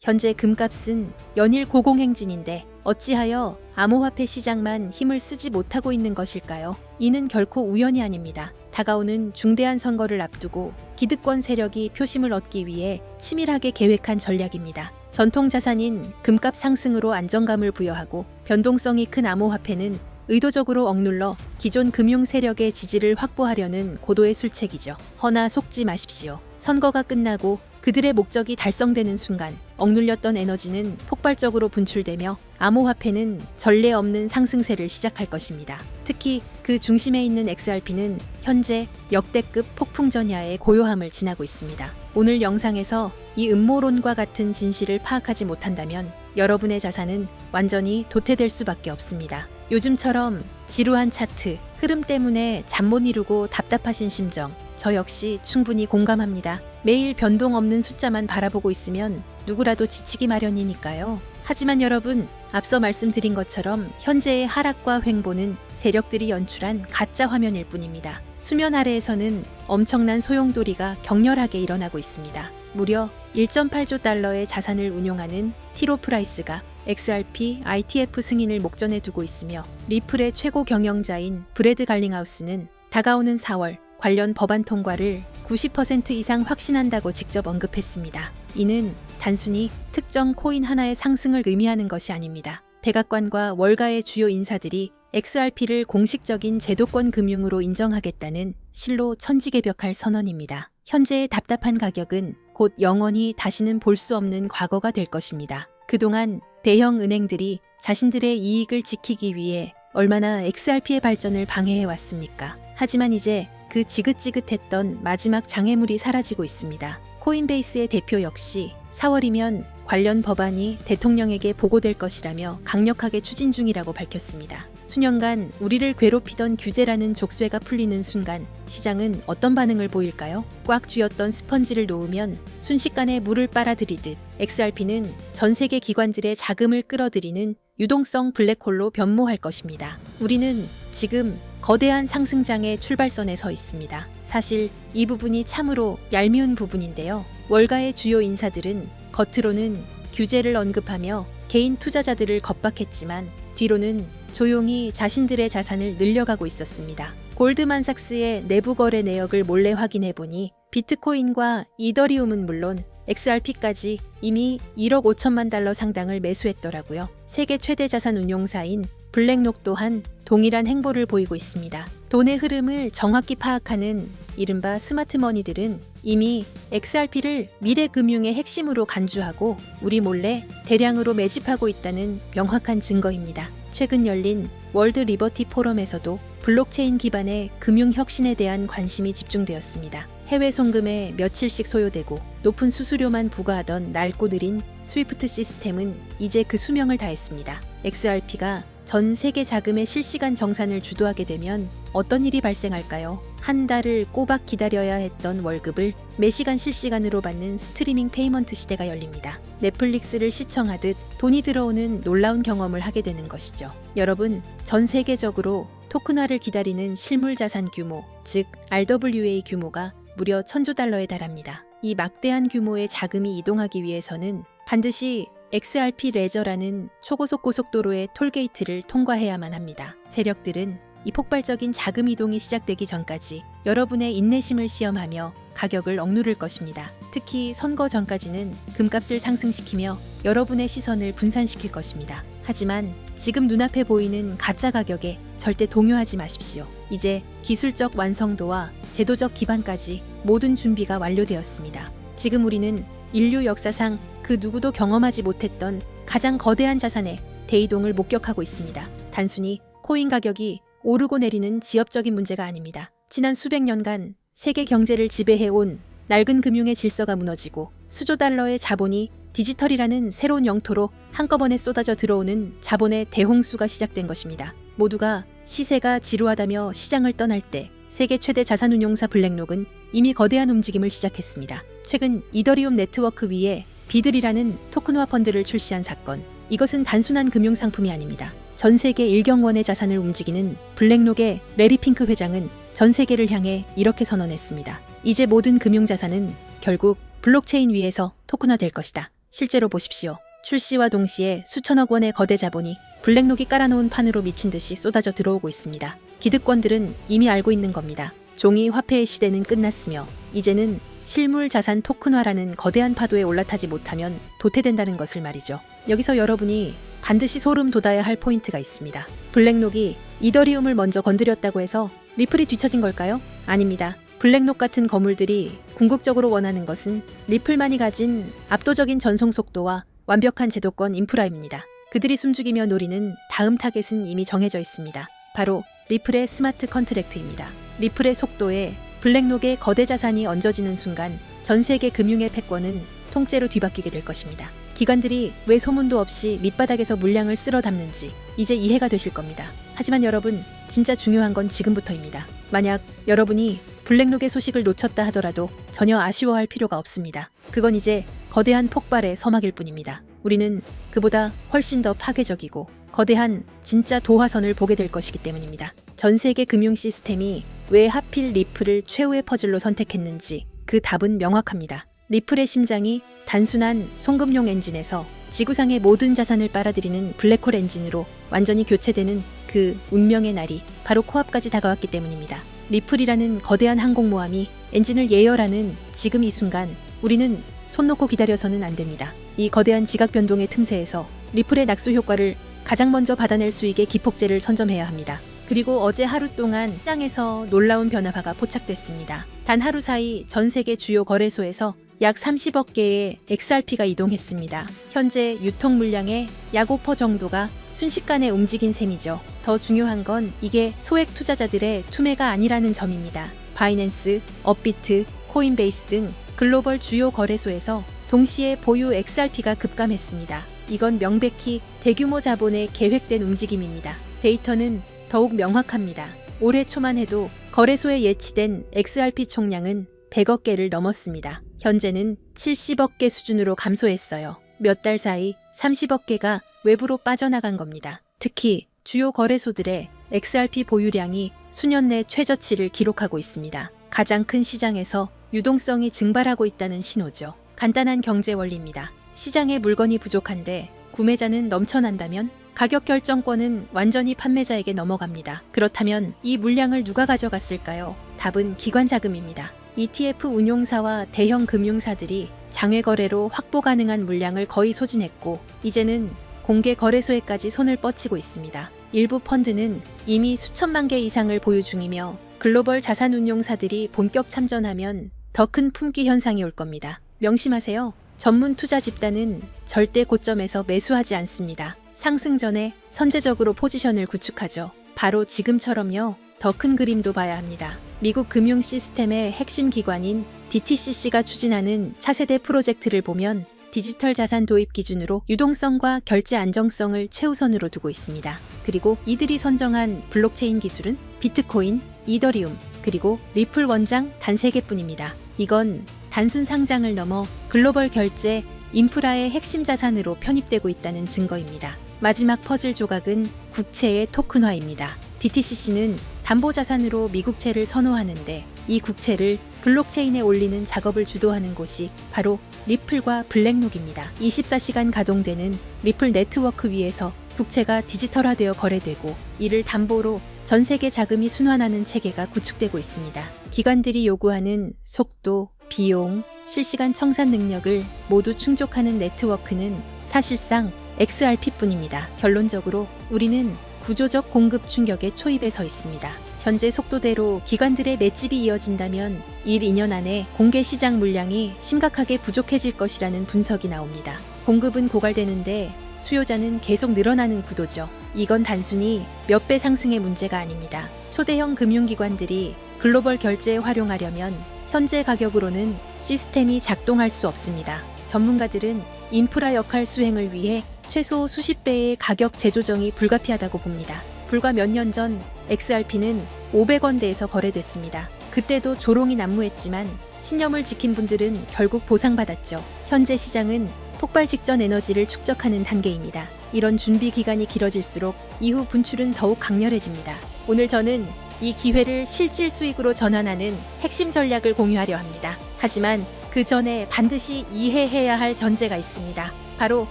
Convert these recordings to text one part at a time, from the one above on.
현재 금값은 연일 고공행진인데 어찌하여 암호화폐 시장만 힘을 쓰지 못하고 있는 것일까요? 이는 결코 우연이 아닙니다. 다가오는 중대한 선거를 앞두고 기득권 세력이 표심을 얻기 위해 치밀하게 계획한 전략입니다. 전통 자산인 금값 상승으로 안정감을 부여하고 변동성이 큰 암호화폐는 의도적으로 억눌러 기존 금융 세력의 지지를 확보하려는 고도의 술책이죠. 허나 속지 마십시오. 선거가 끝나고 그들의 목적이 달성되는 순간 억눌렸던 에너지는 폭발적으로 분출되며 암호화폐는 전례 없는 상승세를 시작할 것입니다. 특히 그 중심에 있는 XRP는 현재 역대급 폭풍 전야의 고요함을 지나고 있습니다. 오늘 영상에서 이 음모론과 같은 진실을 파악하지 못한다면 여러분의 자산은 완전히 도태될 수밖에 없습니다. 요즘처럼 지루한 차트, 흐름 때문에 잠 못 이루고 답답하신 심정, 저 역시 충분히 공감합니다. 매일 변동 없는 숫자만 바라보고 있으면 누구라도 지치기 마련이니까요. 하지만 여러분, 앞서 말씀드린 것처럼 현재의 하락과 횡보는 세력들이 연출한 가짜 화면일 뿐입니다. 수면 아래에서는 엄청난 소용돌이가 격렬하게 일어나고 있습니다. 무려 1.8조 달러의 자산을 운용하는 티로 프라이스가 XRP ITF 승인을 목전에 두고 있으며 리플의 최고 경영자인 브래드 갈링하우스는 다가오는 4월 관련 법안 통과를 90% 이상 확신한다고 직접 언급했습니다. 이는 단순히 특정 코인 하나의 상승을 의미하는 것이 아닙니다. 백악관과 월가의 주요 인사들이 XRP를 공식적인 제도권 금융으로 인정하겠다는 실로 천지개벽할 선언입니다. 현재의 답답한 가격은 곧 영원히 다시는 볼 수 없는 과거가 될 것입니다. 그동안 대형 은행들이 자신들의 이익을 지키기 위해 얼마나 XRP의 발전을 방해해 왔습니까? 하지만 이제 그 지긋지긋했던 마지막 장애물이 사라지고 있습니다. 코인베이스의 대표 역시 4월이면 관련 법안이 대통령에게 보고될 것이라며 강력하게 추진 중이라고 밝혔습니다. 수년간 우리를 괴롭히던 규제라는 족쇄가 풀리는 순간 시장은 어떤 반응을 보일까요? 꽉 쥐었던 스펀지를 놓으면 순식간에 물을 빨아들이듯 XRP는 전 세계 기관들의 자금을 끌어들이는 유동성 블랙홀로 변모할 것입니다. 우리는 지금 거대한 상승장의 출발선에 서 있습니다. 사실 이 부분이 참으로 얄미운 부분인데요. 월가의 주요 인사들은 겉으로는 규제를 언급하며 개인 투자자들을 겁박했지만 뒤로는 조용히 자신들의 자산을 늘려가고 있었습니다. 골드만삭스의 내부 거래 내역을 몰래 확인해보니 비트코인과 이더리움은 물론 XRP까지 이미 1억 5천만 달러 상당을 매수했더라고요. 세계 최대 자산 운용사인 블랙록 또한 동일한 행보를 보이고 있습니다. 돈의 흐름을 정확히 파악하는 이른바 스마트머니들은 이미 XRP를 미래 금융의 핵심으로 간주하고 우리 몰래 대량으로 매집하고 있다는 명확한 증거입니다. 최근 열린 월드 리버티 포럼에서도 블록체인 기반의 금융 혁신에 대한 관심이 집중되었습니다. 해외 송금에 며칠씩 소요되고 높은 수수료만 부과하던 낡고 느린 스위프트 시스템은 이제 그 수명을 다했습니다. XRP가 전 세계 자금의 실시간 정산을 주도하게 되면 어떤 일이 발생할까요? 한 달을 꼬박 기다려야 했던 월급을 매시간 실시간으로 받는 스트리밍 페이먼트 시대가 열립니다. 넷플릭스를 시청하듯 돈이 들어오는 놀라운 경험을 하게 되는 것이죠. 여러분, 전 세계적으로 토큰화를 기다리는 실물 자산 규모, 즉 RWA 규모가 무려 1000조 달러에 달합니다. 이 막대한 규모의 자금이 이동하기 위해서는 반드시 XRP 레저라는 초고속 고속도로의 톨게이트를 통과해야만 합니다. 세력들은 이 폭발적인 자금 이동이 시작되기 전까지 여러분의 인내심을 시험하며 가격을 억누를 것입니다. 특히 선거 전까지는 금값을 상승시키며 여러분의 시선을 분산시킬 것입니다. 하지만 지금 눈앞에 보이는 가짜 가격에 절대 동요하지 마십시오. 이제 기술적 완성도와 제도적 기반까지 모든 준비가 완료되었습니다. 지금 우리는 인류 역사상 그 누구도 경험하지 못했던 가장 거대한 자산의 대이동을 목격하고 있습니다. 단순히 코인 가격이 오르고 내리는 지엽적인 문제가 아닙니다. 지난 수백 년간 세계 경제를 지배해온 낡은 금융의 질서가 무너지고 수조 달러의 자본이 디지털이라는 새로운 영토로 한꺼번에 쏟아져 들어오는 자본의 대홍수가 시작된 것입니다. 모두가 시세가 지루하다며 시장을 떠날 때 세계 최대 자산운용사 블랙록은 이미 거대한 움직임을 시작했습니다. 최근 이더리움 네트워크 위에 비들이라는 토큰화 펀드를 출시한 사건. 이것은 단순한 금융상품이 아닙니다. 전 세계 1경원의 자산을 움직이는 블랙록의 레리 핑크 회장은 전 세계를 향해 이렇게 선언했습니다. 이제 모든 금융자산은 결국 블록체인 위에서 토큰화될 것이다. 실제로 보십시오. 출시와 동시에 수천억 원의 거대 자본이 블랙록이 깔아놓은 판으로 미친 듯이 쏟아져 들어오고 있습니다. 기득권들은 이미 알고 있는 겁니다. 종이 화폐의 시대는 끝났으며 이제는 실물 자산 토큰화라는 거대한 파도에 올라타지 못하면 도태된다는 것을 말이죠. 여기서 여러분이 반드시 소름 돋아야 할 포인트가 있습니다. 블랙록이 이더리움을 먼저 건드렸다고 해서 리플이 뒤처진 걸까요? 아닙니다. 블랙록 같은 거물들이 궁극적으로 원하는 것은 리플만이 가진 압도적인 전송 속도와 완벽한 제도권 인프라입니다. 그들이 숨죽이며 노리는 다음 타겟은 이미 정해져 있습니다. 바로 리플의 스마트 컨트랙트입니다. 리플의 속도에 블랙록의 거대 자산이 얹어지는 순간 전 세계 금융의 패권은 통째로 뒤바뀌게 될 것입니다. 기관들이 왜 소문도 없이 밑바닥에서 물량을 쓸어 담는지 이제 이해가 되실 겁니다. 하지만 여러분, 진짜 중요한 건 지금부터입니다. 만약 여러분이 블랙록의 소식을 놓쳤다 하더라도 전혀 아쉬워할 필요가 없습니다. 그건 이제 거대한 폭발의 서막일 뿐입니다. 우리는 그보다 훨씬 더 파괴적이고 거대한 진짜 도화선을 보게 될 것이기 때문입니다. 전 세계 금융 시스템이 왜 하필 리플을 최후의 퍼즐로 선택했는지 그 답은 명확합니다. 리플의 심장이 단순한 송금용 엔진에서 지구상의 모든 자산을 빨아들이는 블랙홀 엔진으로 완전히 교체되는 그 운명의 날이 바로 코앞까지 다가왔기 때문입니다. 리플이라는 거대한 항공모함이 엔진을 예열하는 지금 이 순간 우리는 손 놓고 기다려서는 안 됩니다. 이 거대한 지각 변동의 틈새에서 리플의 낙수 효과를 가장 먼저 받아낼 수 있게 기폭제를 선점해야 합니다. 그리고 어제 하루 동안 시장에서 놀라운 변화가 포착됐습니다. 단 하루 사이 전 세계 주요 거래소에서 약 30억 개의 XRP가 이동했습니다. 현재 유통 물량의 약 5% 정도가 순식간에 움직인 셈이죠. 더 중요한 건 이게 소액 투자자들의 투매가 아니라는 점입니다. 바이낸스, 업비트, 코인베이스 등 글로벌 주요 거래소에서 동시에 보유 XRP가 급감했습니다. 이건 명백히 대규모 자본의 계획된 움직임입니다. 데이터는 더욱 명확합니다. 올해 초만 해도 거래소에 예치된 XRP 총량은 100억 개를 넘었습니다. 현재는 70억 개 수준으로 감소했어요. 몇 달 사이 30억 개가 외부로 빠져나간 겁니다. 특히 주요 거래소들의 XRP 보유량이 수년 내 최저치를 기록하고 있습니다. 가장 큰 시장에서 유동성이 증발하고 있다는 신호죠. 간단한 경제 원리입니다. 시장에 물건이 부족한데 구매자는 넘쳐난다면 가격 결정권은 완전히 판매자에게 넘어갑니다. 그렇다면 이 물량을 누가 가져갔을까요? 답은 기관 자금입니다. ETF 운용사와 대형 금융사들이 장외 거래로 확보 가능한 물량을 거의 소진했고 이제는 공개 거래소에까지 손을 뻗치고 있습니다. 일부 펀드는 이미 수천만 개 이상을 보유 중이며 글로벌 자산 운용사들이 본격 참전하면 더 큰 품귀 현상이 올 겁니다. 명심하세요. 전문 투자 집단은 절대 고점에서 매수하지 않습니다. 상승 전에 선제적으로 포지션을 구축하죠. 바로 지금처럼요. 더 큰 그림도 봐야 합니다. 미국 금융 시스템의 핵심 기관인 DTCC가 추진하는 차세대 프로젝트를 보면 디지털 자산 도입 기준으로 유동성과 결제 안정성을 최우선으로 두고 있습니다. 그리고 이들이 선정한 블록체인 기술은 비트코인, 이더리움, 그리고 리플 원장 단 3개뿐입니다. 이건 단순 상장을 넘어 글로벌 결제, 인프라의 핵심 자산으로 편입되고 있다는 증거입니다. 마지막 퍼즐 조각은 국채의 토큰화입니다. DTCC는 담보자산으로 미국채를 선호하는데 이 국채를 블록체인에 올리는 작업을 주도하는 곳이 바로 리플과 블랙록입니다. 24시간 가동되는 리플 네트워크 위에서 국채가 디지털화되어 거래되고 이를 담보로 전 세계 자금이 순환하는 체계가 구축되고 있습니다. 기관들이 요구하는 속도, 비용, 실시간 청산 능력을 모두 충족하는 네트워크는 사실상 XRP뿐입니다. 결론적으로 우리는 구조적 공급 충격의 초입에 서 있습니다. 현재 속도대로 기관들의 맷집이 이어진다면 1, 2년 안에 공개 시장 물량이 심각하게 부족해질 것이라는 분석이 나옵니다. 공급은 고갈되는데 수요자는 계속 늘어나는 구도죠. 이건 단순히 몇 배 상승의 문제가 아닙니다. 초대형 금융기관들이 글로벌 결제에 활용하려면 현재 가격으로는 시스템이 작동할 수 없습니다. 전문가들은 인프라 역할 수행을 위해 최소 수십 배의 가격 재조정이 불가피하다고 봅니다. 불과 몇 년 전 XRP는 500원대에서 거래됐습니다. 그때도 조롱이 난무했지만 신념을 지킨 분들은 결국 보상받았죠. 현재 시장은 폭발 직전 에너지를 축적하는 단계입니다. 이런 준비 기간이 길어질수록 이후 분출은 더욱 강렬해집니다. 오늘 저는 이 기회를 실질 수익으로 전환하는 핵심 전략을 공유하려 합니다. 하지만 그 그 전에 반드시 이해해야 할 전제가 있습니다. 바로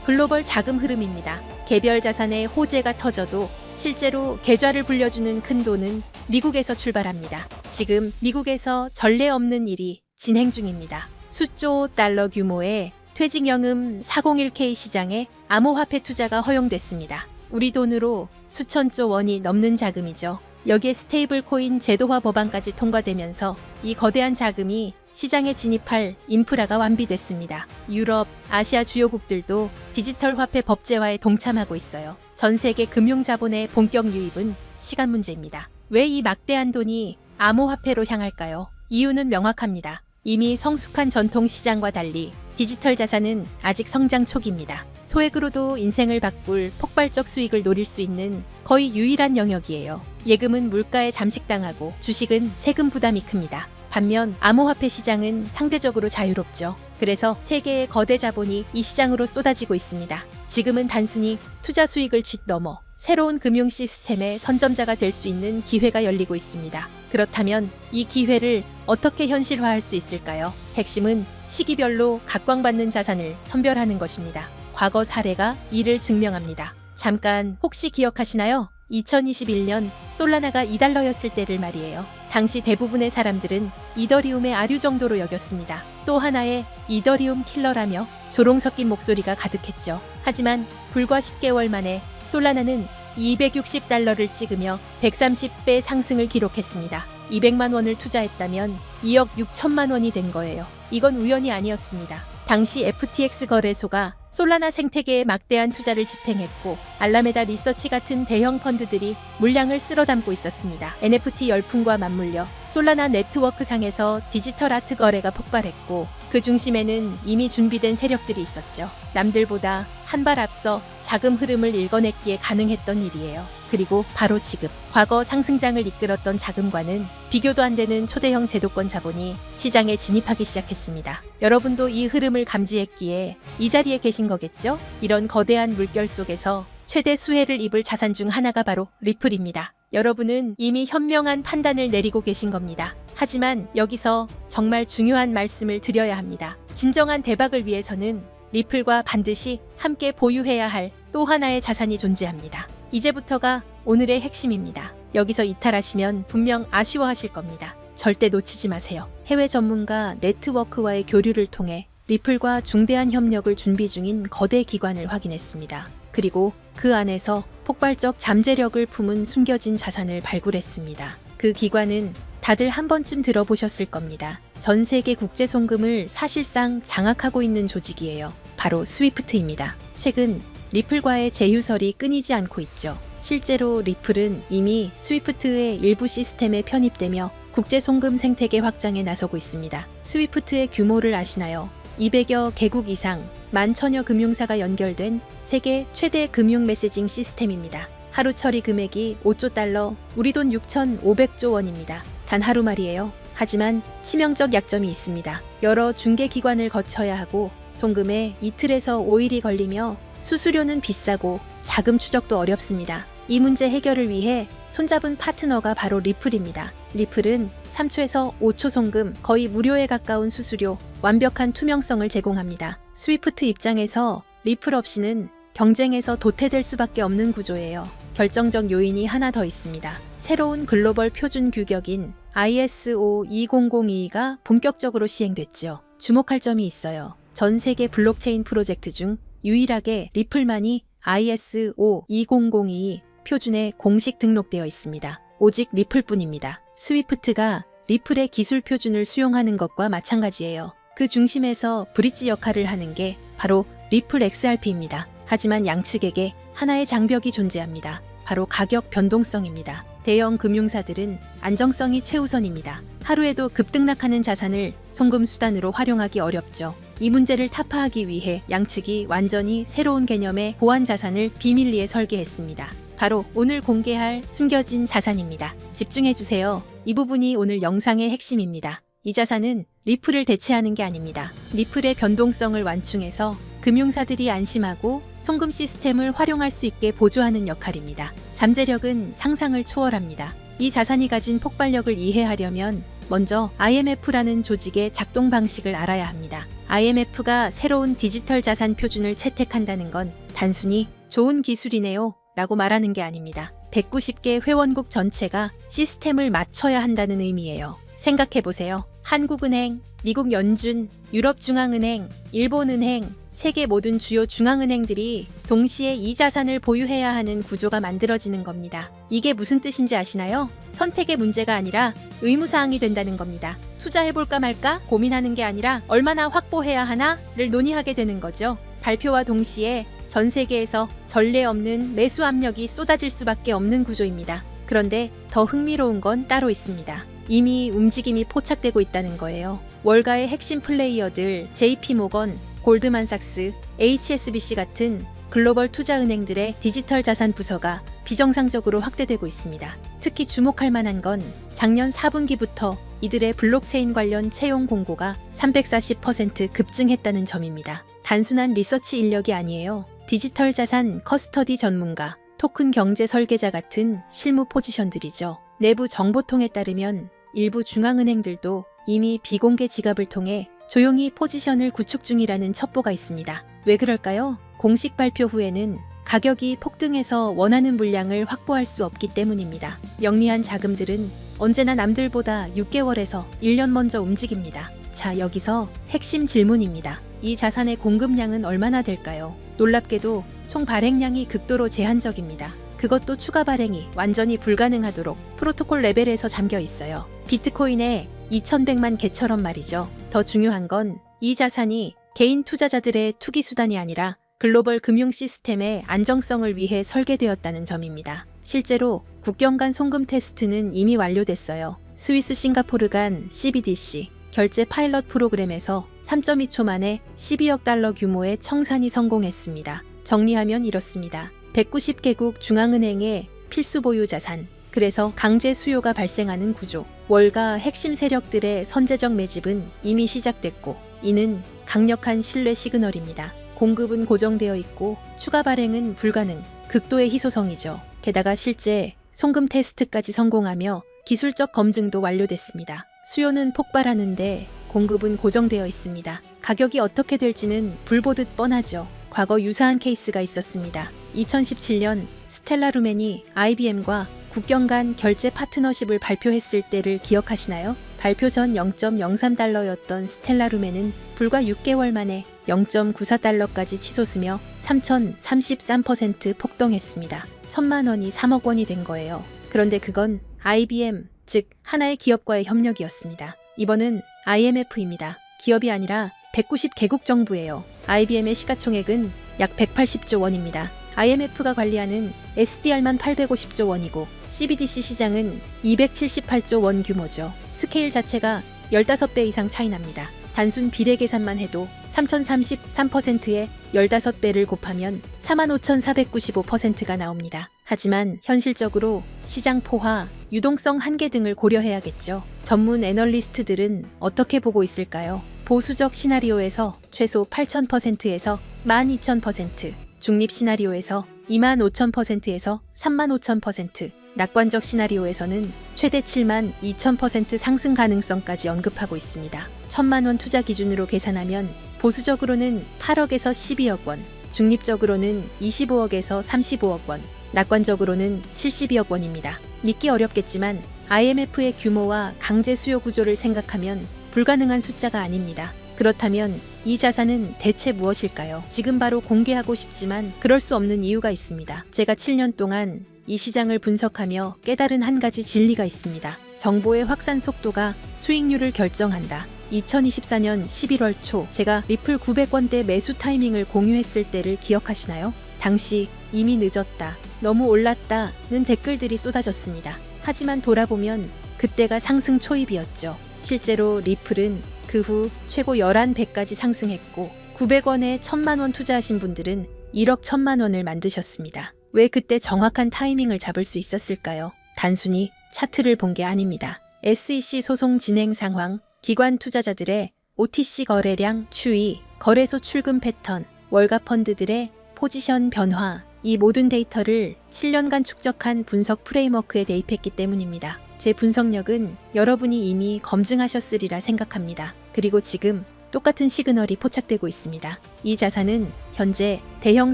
글로벌 자금 흐름입니다. 개별 자산의 호재가 터져도 실제로 계좌를 불려주는 큰 돈은 미국에서 출발합니다. 지금 미국에서 전례 없는 일이 진행 중입니다. 수조 달러 규모의 퇴직연금 401k 시장에 암호화폐 투자가 허용됐습니다. 우리 돈으로 수천조 원이 넘는 자금이죠. 여기에 스테이블 코인 제도화 법안까지 통과되면서 이 거대한 자금이 시장에 진입할 인프라가 완비됐습니다. 유럽, 아시아 주요국들도 디지털 화폐 법제화에 동참하고 있어요. 전 세계 금융 자본의 본격 유입은 시간 문제입니다. 왜 이 막대한 돈이 암호화폐로 향할까요? 이유는 명확합니다. 이미 성숙한 전통 시장과 달리 디지털 자산은 아직 성장 초기입니다. 소액으로도 인생을 바꿀 폭발적 수익을 노릴 수 있는 거의 유일한 영역이에요. 예금은 물가에 잠식당하고 주식은 세금 부담이 큽니다. 반면 암호화폐 시장은 상대적으로 자유롭죠. 그래서 세계의 거대 자본이 이 시장으로 쏟아지고 있습니다. 지금은 단순히 투자 수익을 넘어 새로운 금융 시스템의 선점자가 될 수 있는 기회가 열리고 있습니다. 그렇다면 이 기회를 어떻게 현실화할 수 있을까요? 핵심은 시기별로 각광받는 자산을 선별하는 것입니다. 과거 사례가 이를 증명합니다. 잠깐 혹시 기억하시나요? 2021년 솔라나가 2달러였을 때를 말이에요. 당시 대부분의 사람들은 이더리움의 아류 정도로 여겼습니다. 또 하나의 이더리움 킬러라며 조롱 섞인 목소리가 가득했죠. 하지만 불과 10개월 만에 솔라나는 260달러를 찍으며 130배 상승을 기록했습니다. 200만 원을 투자했다면 2억 6천만 원이 된 거예요. 이건 우연이 아니었습니다. 당시 FTX 거래소가 솔라나 생태계에 막대한 투자를 집행했고 알라메다 리서치 같은 대형 펀드들이 물량을 쓸어 담고 있었습니다. NFT 열풍과 맞물려 솔라나 네트워크 상에서 디지털 아트 거래가 폭발했고 그 중심에는 이미 준비된 세력들이 있었죠. 남들보다 한 발 앞서 자금 흐름을 읽어냈기에 가능했던 일이에요. 그리고 바로 지금 과거 상승장을 이끌었던 자금과는 비교도 안 되는 초대형 제도권 자본이 시장에 진입하기 시작했습니다. 여러분도 이 흐름을 감지했기에 이 자리에 계신 거겠죠? 이런 거대한 물결 속에서 최대 수혜를 입을 자산 중 하나가 바로 리플입니다. 여러분은 이미 현명한 판단을 내리고 계신 겁니다. 하지만 여기서 정말 중요한 말씀을 드려야 합니다. 진정한 대박을 위해서는 리플과 반드시 함께 보유해야 할 또 하나의 자산이 존재합니다. 이제부터가 오늘의 핵심입니다. 여기서 이탈하시면 분명 아쉬워하실 겁니다. 절대 놓치지 마세요. 해외 전문가 네트워크와의 교류를 통해 리플과 중대한 협력을 준비 중인 거대 기관을 확인했습니다. 그리고 그 안에서 폭발적 잠재력을 품은 숨겨진 자산을 발굴했습니다. 그 기관은 다들 한 번쯤 들어보셨을 겁니다. 전 세계 국제 송금을 사실상 장악하고 있는 조직이에요. 바로 스위프트입니다. 최근 리플과의 제휴설이 끊이지 않고 있죠. 실제로 리플은 이미 스위프트의 일부 시스템에 편입되며 국제 송금 생태계 확장에 나서고 있습니다. 스위프트의 규모를 아시나요? 200여 개국 이상 11,000여 금융사가 연결된 세계 최대 금융 메시징 시스템입니다. 하루 처리 금액이 5조 달러, 우리 돈 6,500조 원입니다. 단 하루 말이에요. 하지만 치명적 약점이 있습니다. 여러 중개기관을 거쳐야 하고 송금에 이틀에서 5일이 걸리며 수수료는 비싸고 자금 추적도 어렵습니다. 이 문제 해결을 위해 손잡은 파트너가 바로 리플입니다. 리플은 3초에서 5초 송금, 거의 무료에 가까운 수수료, 완벽한 투명성을 제공합니다. 스위프트 입장에서 리플 없이는 경쟁에서 도태될 수밖에 없는 구조예요. 결정적 요인이 하나 더 있습니다. 새로운 글로벌 표준 규격인 ISO 20022가 본격적으로 시행됐죠. 주목할 점이 있어요. 전 세계 블록체인 프로젝트 중 유일하게 리플만이 ISO 20022 표준에 공식 등록되어 있습니다. 오직 리플뿐입니다. 스위프트가 리플의 기술 표준을 수용하는 것과 마찬가지예요. 그 중심에서 브릿지 역할을 하는 게 바로 리플 XRP입니다. 하지만 양측에게 하나의 장벽이 존재합니다. 바로 가격 변동성입니다. 대형 금융사들은 안정성이 최우선입니다. 하루에도 급등락하는 자산을 송금 수단으로 활용하기 어렵죠. 이 문제를 타파하기 위해 양측이 완전히 새로운 개념의 보안 자산을 비밀리에 설계했습니다. 바로 오늘 공개할 숨겨진 자산입니다. 집중해주세요. 이 부분이 오늘 영상의 핵심입니다. 이 자산은 리플을 대체하는 게 아닙니다. 리플의 변동성을 완충해서 금융사들이 안심하고 송금 시스템을 활용할 수 있게 보조하는 역할입니다. 잠재력은 상상을 초월합니다. 이 자산이 가진 폭발력을 이해하려면 먼저 IMF라는 조직의 작동 방식을 알아야 합니다. IMF가 새로운 디지털 자산 표준을 채택한다는 건 단순히 좋은 기술이네요 라고 말하는 게 아닙니다. 190개 회원국 전체가 시스템을 맞춰야 한다는 의미예요. 생각해보세요. 한국은행, 미국 연준, 유럽중앙은행, 일본은행, 세계 모든 주요 중앙은행들이 동시에 이 자산을 보유해야 하는 구조가 만들어지는 겁니다. 이게 무슨 뜻인지 아시나요? 선택의 문제가 아니라 의무사항이 된다는 겁니다. 투자해볼까 말까 고민하는 게 아니라 얼마나 확보해야 하나를 논의하게 되는 거죠. 발표와 동시에 전 세계에서 전례 없는 매수 압력이 쏟아질 수밖에 없는 구조입니다. 그런데 더 흥미로운 건 따로 있습니다. 이미 움직임이 포착되고 있다는 거예요. 월가의 핵심 플레이어들 JP모건, 골드만삭스, HSBC 같은 글로벌 투자은행들의 디지털 자산 부서가 비정상적으로 확대되고 있습니다. 특히 주목할 만한 건 작년 4분기부터 이들의 블록체인 관련 채용 공고가 340% 급증했다는 점입니다. 단순한 리서치 인력이 아니에요. 디지털 자산 커스터디 전문가, 토큰 경제 설계자 같은 실무 포지션들이죠. 내부 정보통에 따르면 일부 중앙은행들도 이미 비공개 지갑을 통해 조용히 포지션을 구축 중이라는 첩보가 있습니다. 왜 그럴까요? 공식 발표 후에는 가격이 폭등해서 원하는 물량을 확보할 수 없기 때문입니다. 영리한 자금들은 언제나 남들보다 6개월에서 1년 먼저 움직입니다. 자, 여기서 핵심 질문입니다. 이 자산의 공급량은 얼마나 될까요? 놀랍게도 총 발행량이 극도로 제한적입니다. 그것도 추가 발행이 완전히 불가능하도록 프로토콜 레벨에서 잠겨 있어요. 비트코인의 2100만 개처럼 말이죠. 더 중요한 건 이 자산이 개인 투자자들의 투기 수단이 아니라 글로벌 금융 시스템의 안정성을 위해 설계되었다는 점입니다. 실제로 국경 간 송금 테스트는 이미 완료됐어요. 스위스 싱가포르 간 CBDC 결제 파일럿 프로그램에서 3.2초 만에 12억 달러 규모의 청산이 성공했습니다. 정리하면 이렇습니다. 190개국 중앙은행의 필수 보유 자산, 그래서 강제 수요가 발생하는 구조. 월가 핵심 세력들의 선제적 매집은 이미 시작됐고, 이는 강력한 신뢰 시그널입니다. 공급은 고정되어 있고 추가 발행은 불가능, 극도의 희소성이죠. 게다가 실제 송금 테스트까지 성공하며 기술적 검증도 완료됐습니다. 수요는 폭발하는데 공급은 고정되어 있습니다. 가격이 어떻게 될지는 불 보듯 뻔하죠. 과거 유사한 케이스가 있었습니다. 2017년 스텔라 루멘이 IBM과 국경 간 결제 파트너십을 발표했을 때를 기억하시나요? 발표 전 0.03달러였던 스텔라 루멘은 불과 6개월 만에 0.94달러까지 치솟으며 3033% 폭등했습니다. 1000만 원이 3억 원이 된 거예요. 그런데 그건 IBM, 즉 하나의 기업과의 협력이었습니다. 이번은 IMF입니다. 기업이 아니라 190개국 정부예요. IBM의 시가총액은 약 180조 원입니다. IMF가 관리하는 SDR만 850조 원이고 CBDC 시장은 278조 원 규모죠. 스케일 자체가 15배 이상 차이 납니다. 단순 비례 계산만 해도 3033%에 15배를 곱하면 45,495%가 나옵니다. 하지만 현실적으로 시장 포화, 유동성 한계 등을 고려해야겠죠. 전문 애널리스트들은 어떻게 보고 있을까요? 보수적 시나리오에서 최소 8,000%에서 12,000%, 중립 시나리오에서 25,000%에서 35,000%, 낙관적 시나리오에서는 최대 72,000% 상승 가능성까지 언급하고 있습니다. 1,000만 원 투자 기준으로 계산하면 보수적으로는 8억에서 12억 원, 중립적으로는 25억에서 35억 원, 낙관적으로는 72억 원입니다. 믿기 어렵겠지만 IMF의 규모와 강제 수요 구조를 생각하면 불가능한 숫자가 아닙니다. 그렇다면 이 자산은 대체 무엇일까요? 지금 바로 공개하고 싶지만 그럴 수 없는 이유가 있습니다. 제가 7년 동안 이 시장을 분석하며 깨달은 한 가지 진리가 있습니다. 정보의 확산 속도가 수익률을 결정한다. 2024년 11월 초 제가 리플 900원대 매수 타이밍을 공유했을 때를 기억하시나요? 당시 이미 늦었다, 너무 올랐다는 댓글들이 쏟아졌습니다. 하지만 돌아보면 그때가 상승 초입이었죠. 실제로 리플은 그 후 최고 11배까지 상승했고 900원에 1,000만 원 투자하신 분들은 1억 1,000만 원을 만드셨습니다. 왜 그때 정확한 타이밍을 잡을 수 있었을까요? 단순히 차트를 본 게 아닙니다. SEC 소송 진행 상황, 기관 투자자들의 OTC 거래량 추이, 거래소 출금 패턴, 월가 펀드들의 포지션 변화, 이 모든 데이터를 7년간 축적한 분석 프레임워크에 대입했기 때문입니다. 제 분석력은 여러분이 이미 검증하셨으리라 생각합니다. 그리고 지금 똑같은 시그널이 포착되고 있습니다. 이 자산은 현재 대형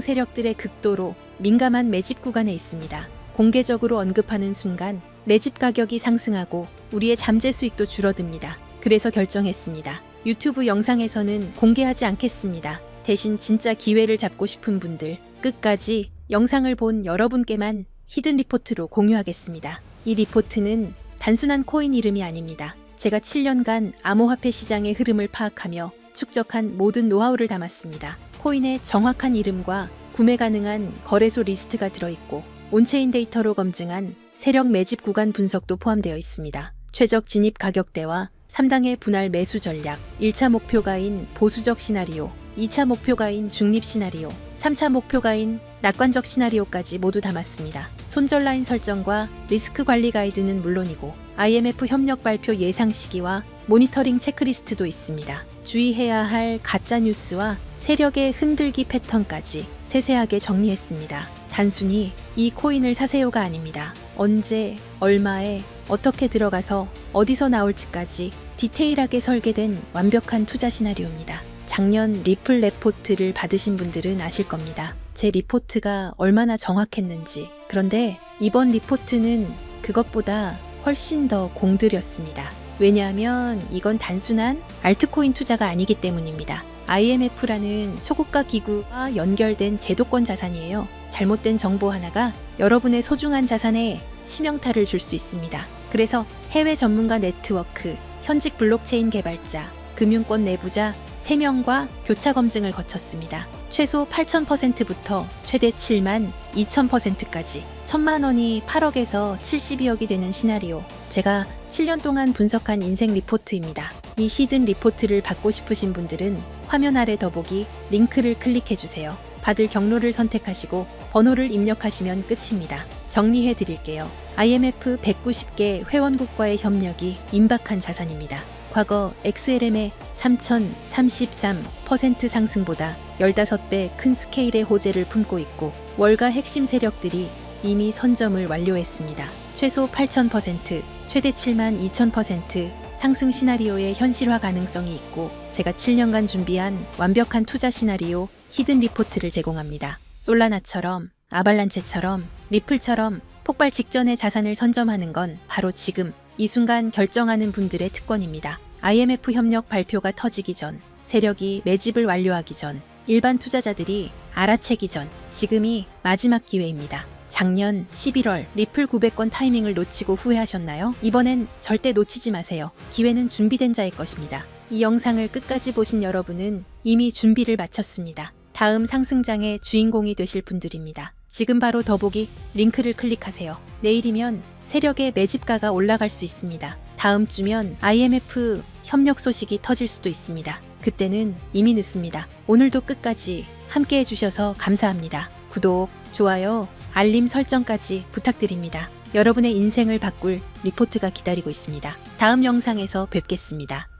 세력들의 극도로 민감한 매집 구간에 있습니다. 공개적으로 언급하는 순간 매집 가격이 상승하고 우리의 잠재 수익도 줄어듭니다. 그래서 결정했습니다. 유튜브 영상에서는 공개하지 않겠습니다. 대신 진짜 기회를 잡고 싶은 분들, 끝까지 영상을 본 여러분께만 히든 리포트로 공유하겠습니다. 이 리포트는 단순한 코인 이름이 아닙니다. 제가 7년간 암호화폐 시장의 흐름을 파악하며 축적한 모든 노하우를 담았습니다. 코인의 정확한 이름과 구매 가능한 거래소 리스트가 들어있고 온체인 데이터로 검증한 세력 매집 구간 분석도 포함되어 있습니다. 최적 진입 가격대와 3당의 분할 매수 전략, 1차 목표가인 보수적 시나리오, 2차 목표가인 중립 시나리오, 3차 목표가인 낙관적 시나리오까지 모두 담았습니다. 손절 라인 설정과 리스크 관리 가이드는 물론이고 IMF 협력 발표 예상 시기와 모니터링 체크리스트도 있습니다. 주의해야 할 가짜 뉴스와 세력의 흔들기 패턴까지 세세하게 정리했습니다. 단순히 이 코인을 사세요가 아닙니다. 언제, 얼마에, 어떻게 들어가서 어디서 나올지까지 디테일하게 설계된 완벽한 투자 시나리오입니다. 작년 리플 레포트를 받으신 분들은 아실 겁니다. 제 리포트가 얼마나 정확했는지. 그런데 이번 리포트는 그것보다 훨씬 더 공들였습니다. 왜냐하면 이건 단순한 알트코인 투자가 아니기 때문입니다. IMF라는 초국가 기구와 연결된 제도권 자산이에요. 잘못된 정보 하나가 여러분의 소중한 자산에 치명타를 줄 수 있습니다. 그래서 해외 전문가 네트워크, 현직 블록체인 개발자, 금융권 내부자 3명과 교차 검증을 거쳤습니다. 최소 8,000%부터 최대 7만 2,000%까지 1,000만 원이 8억에서 72억이 되는 시나리오. 제가 7년 동안 분석한 인생 리포트입니다. 이 히든 리포트를 받고 싶으신 분들은 화면 아래 더보기 링크를 클릭해주세요. 받을 경로를 선택하시고 번호를 입력하시면 끝입니다. 정리해 드릴게요. IMF 190개 회원국과의 협력이 임박한 자산입니다. 과거 XLM의 3,033% 상승보다 15배 큰 스케일의 호재를 품고 있고 월가 핵심 세력들이 이미 선점을 완료했습니다. 최소 8,000%, 최대 72,000% 상승 시나리오의 현실화 가능성이 있고 제가 7년간 준비한 완벽한 투자 시나리오 히든 리포트를 제공합니다. 솔라나처럼, 아발란체처럼, 리플처럼 폭발 직전에 자산을 선점하는 건 바로 지금 이 순간 결정하는 분들의 특권입니다. IMF 협력 발표가 터지기 전, 세력이 매집을 완료하기 전, 일반 투자자들이 알아채기 전, 지금이 마지막 기회입니다. 작년 11월 리플 900건 타이밍을 놓치고 후회하셨나요? 이번엔 절대 놓치지 마세요. 기회는 준비된 자의 것입니다. 이 영상을 끝까지 보신 여러분은 이미 준비를 마쳤습니다. 다음 상승장의 주인공이 되실 분들입니다. 지금 바로 더보기 링크를 클릭하세요. 내일이면 세력의 매집가가 올라갈 수 있습니다. 다음 주면 IMF 협력 소식이 터질 수도 있습니다. 그때는 이미 늦습니다. 오늘도 끝까지 함께 해주셔서 감사합니다. 구독, 좋아요, 알림 설정까지 부탁드립니다. 여러분의 인생을 바꿀 리포트가 기다리고 있습니다. 다음 영상에서 뵙겠습니다.